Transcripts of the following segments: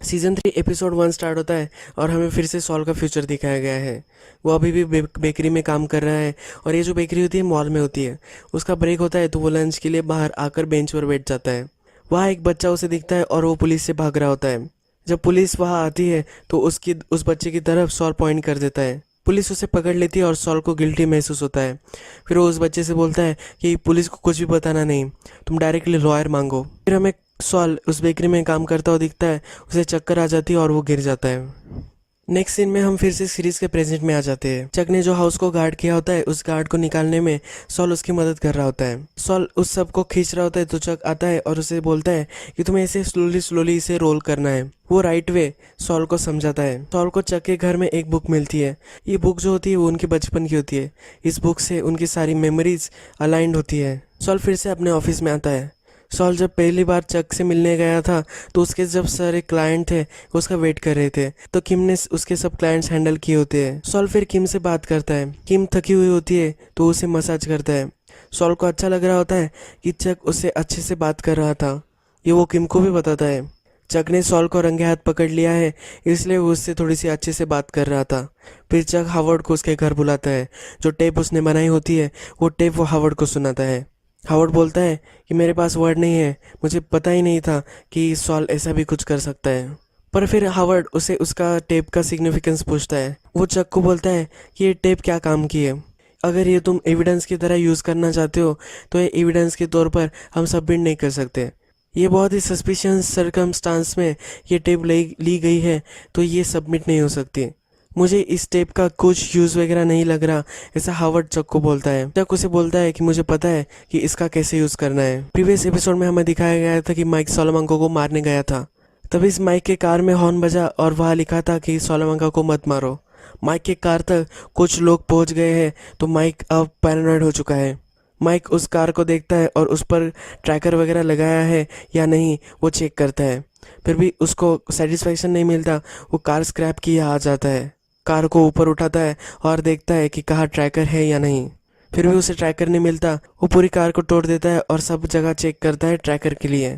Season 3 episode 1 start होता है और हमें फिर से सॉल का फ्यूचर दिखाया गया है। वो अभी भी बेकरी में काम कर रहा है और ये जो बेकरी होती है मॉल में होती है। उसका ब्रेक होता है तो वो लंच के लिए बाहर आकर बेंच पर बैठ जाता है। वहाँ एक बच्चा उसे दिखता है और वो पुलिस से भाग रहा होता है। जब पुलिस वहाँ आती है तो उस बच्चे की तरफ सॉल पॉइंट कर देता है। पुलिस उसे पकड़ लेती है और सॉल को गिल्टी महसूस होता है। फिर वो उस बच्चे से बोलता है कि पुलिस को कुछ भी बताना नहीं, तुम डायरेक्टली लॉयर मांगो। फिर हमें सॉल उस बेकरी में काम करता हुआ दिखता है। उसे चक्कर आ जाती है और वो गिर जाता है। नेक्स्ट सीन में हम फिर से सीरीज के प्रेजेंट में आ जाते हैं। चक ने जो हाउस को गार्ड किया होता है उस गार्ड को निकालने में सॉल उसकी मदद कर रहा होता है। सॉल उस सब को खींच रहा होता है तो चक आता है और उसे बोलता है कि तुम्हें ऐसे स्लोली स्लोली इसे रोल करना है। वो राइट वे सॉल को समझाता है। सॉल को चक के घर में एक बुक मिलती है। ये बुक जो होती है वो उनके बचपन की होती है। इस बुक से उनकी सारी मेमोरीज अलाइंड होती है। सॉल फिर से अपने ऑफिस में आता है। सॉल जब पहली बार चक से मिलने गया था तो उसके जब सारे क्लाइंट थे वो उसका वेट कर रहे थे, तो किम ने उसके सब क्लाइंट्स हैंडल किए होते हैं। सॉल फिर किम से बात करता है। किम थकी हुई होती है तो उसे मसाज करता है। सॉल को अच्छा लग रहा होता है कि चक उससे अच्छे से बात कर रहा था। ये वो किम को भी बताता है। चक ने सॉल को रंगे हाथ पकड़ लिया है इसलिए वो उससे थोड़ी सी अच्छे से बात कर रहा था। फिर चक हावर्ड को उसके घर बुलाता है। जो टेप उसने बनाई होती है वो टेप वो हावर्ड को सुनाता है। हावर्ड बोलता है कि मेरे पास वर्ड नहीं है, मुझे पता ही नहीं था कि सॉल ऐसा भी कुछ कर सकता है। पर फिर हावर्ड उसे उसका टेप का सिग्निफिकेंस पूछता है। वो चक को बोलता है कि ये टेप क्या काम की है। अगर ये तुम एविडेंस की तरह यूज़ करना चाहते हो तो ये एविडेंस के तौर पर हम सबमिट नहीं कर सकते। ये बहुत ही सस्पिशियस सर्कमस्टांस में ये टेप ली गई है तो ये सबमिट नहीं हो सकती। मुझे इस टेप का कुछ यूज़ वगैरह नहीं लग रहा, ऐसा हावर्ड चक को बोलता है। चक उसे बोलता है कि मुझे पता है कि इसका कैसे यूज़ करना है। प्रीवियस एपिसोड में हमें दिखाया गया था कि माइक सोलामंको को मारने गया था। तभी इस माइक के कार में हॉर्न बजा और वहाँ लिखा था कि सोलामंका को मत मारो। माइक के कार तक कुछ लोग पहुँच गए हैं तो माइक अब पैरानॉइड हो चुका है। माइक उस कार को देखता है और उस पर ट्रैकर वगैरह लगाया है या नहीं वो चेक करता है। फिर भी उसको सेटिस्फैक्शन नहीं मिलता। वो कार स्क्रैप किए आ जाता है। कार को ऊपर उठाता है और देखता है कि कहाँ ट्रैकर है या नहीं। फिर भी उसे ट्रैकर नहीं मिलता। वो पूरी कार को तोड़ देता है और सब जगह चेक करता है ट्रैकर के लिए।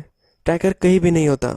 ट्रैकर कहीं भी नहीं होता।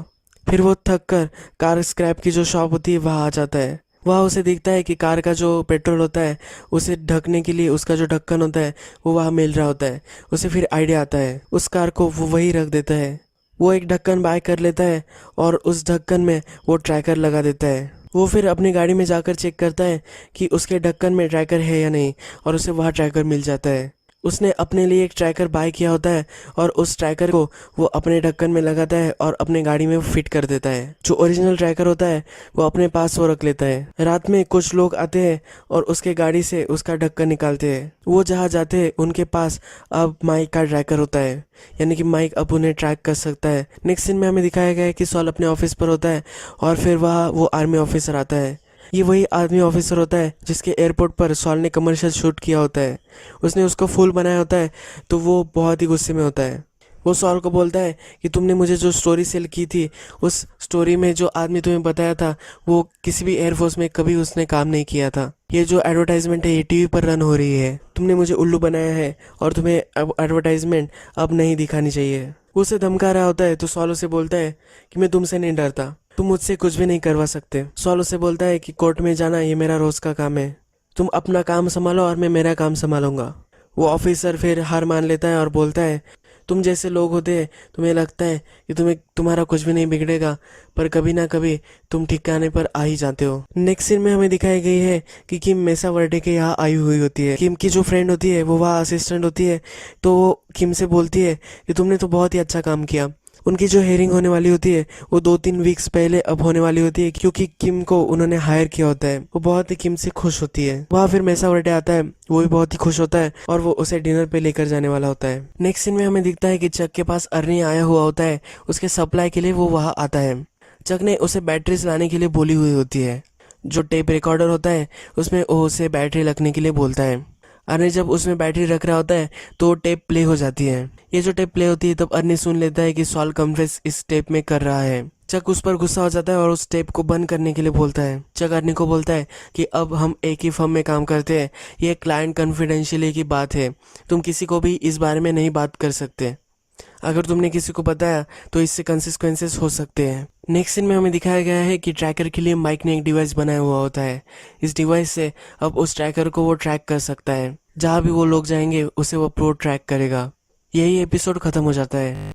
फिर वो थक कर कार स्क्रैप की जो शॉप होती है वहाँ आ जाता है। वहाँ उसे दिखता है कि कार का जो पेट्रोल होता है उसे ढकने के लिए उसका जो ढक्कन होता है वो वहाँ मिल रहा होता है। उसे फिर आइडिया आता है, उस कार को वो वही रख देता है। वो एक ढक्कन बाय कर लेता है और उस ढक्कन में वो ट्रैकर लगा देता है। वो फिर अपनी गाड़ी में जाकर चेक करता है कि उसके ढक्कन में ट्रैकर है या नहीं और उसे वहाँ ट्रैकर मिल जाता है। उसने अपने लिए एक ट्रैकर बाय किया होता है और उस ट्रैकर को वो अपने ढक्कन में लगाता है और अपने गाड़ी में फिट कर देता है। जो ओरिजिनल ट्रैकर होता है वो अपने पास वो रख लेता है। रात में कुछ लोग आते हैं और उसके गाड़ी से उसका ढक्कन निकालते हैं। वो जहाँ जाते हैं उनके पास अब माइक का ट्रैकर होता है, यानी कि माइक अब उन्हें ट्रैक कर सकता है। नेक्स्ट सीन में हमें दिखाया गया है कि सॉल अपने ऑफिस पर होता है और फिर वहाँ वो आर्मी ऑफिसर आता है। ये वही आर्मी ऑफिसर होता है जिसके एयरपोर्ट पर सॉल ने कमर्शियल शूट किया होता है। उसने उसको फूल बनाया होता है तो वो बहुत ही गुस्से में होता है। वो सॉल को बोलता है कि तुमने मुझे जो स्टोरी सेल की थी उस स्टोरी में जो आदमी तुम्हें बताया था वो किसी भी एयरफोर्स में कभी उसने काम नहीं किया था। ये जो एडवर्टाइजमेंट है ये टीवी पर रन हो रही है। तुमने मुझे उल्लू बनाया है और तुम्हें अब एडवर्टाइजमेंट अब नहीं दिखानी चाहिए। वो उसे धमका रहा होता है तो सॉल उसे बोलता है कि मैं तुमसे नहीं डरता, तुम मुझसे कुछ भी नहीं करवा सकते। सॉल उसे बोलता है कि कोर्ट में जाना ये मेरा रोज का काम है, तुम अपना काम संभालो और मैं मेरा काम संभालूंगा। वो ऑफिसर फिर हार मान लेता है और बोलता है तुम जैसे लोग होते हैं तुम्हें लगता है कि तुम्हारा कुछ भी नहीं बिगड़ेगा, पर कभी ना कभी तुम ठिकाने पर आ ही जाते हो। नेक्स्ट सीन में हमें दिखाई गई है कि किम मेसा वर्डे के यहाँ आई हुई होती है। किम की जो फ्रेंड होती है वो वहाँ असिस्टेंट होती है तो वो किम से बोलती है कि तुमने तो बहुत ही अच्छा काम किया। उनकी जो हेयरिंग होने वाली होती है वो 2-3 वीक्स पहले अब होने वाली होती है क्योंकि किम को उन्होंने हायर किया होता है। वो बहुत ही किम से खुश होती है। वहाँ फिर मेसा वर्डे आता है, वो भी बहुत ही खुश होता है और वो उसे डिनर पे लेकर जाने वाला होता है। नेक्स्ट सीन में हमें दिखता है कि चक के पास अर्नी आया हुआ होता है। उसके सप्लाई के लिए वो वहाँ आता है। चक ने उसे बैटरीज लाने के लिए बोली हुई होती है। जो टेप रिकॉर्डर होता है उसमें वो उसे बैटरी रखने के लिए बोलता है। अर्नी जब उसमें बैटरी रख रहा होता है तो टेप प्ले हो जाती है। ये जो टेप प्ले होती है तब अर्नी सुन लेता है कि सॉल कन्फेस इस टेप में कर रहा है। चक उस पर गुस्सा हो जाता है और उस टेप को बंद करने के लिए बोलता है। चक अर्नी को बोलता है कि अब हम एक ही फर्म में काम करते हैं, ये क्लाइंट कॉन्फिडेंशियली की बात है, तुम किसी को भी इस बारे में नहीं बात कर सकते। अगर तुमने किसी को बताया तो इससे कंसिक्वेंसेस हो सकते हैं। नेक्स्ट सीन में हमें दिखाया गया है कि ट्रैकर के लिए माइक ने एक डिवाइस बनाया हुआ होता है। इस डिवाइस से अब उस ट्रैकर को वो ट्रैक कर सकता है, जहाँ भी वो लोग जाएंगे उसे वो प्रो ट्रैक करेगा। यही एपिसोड खत्म हो जाता है।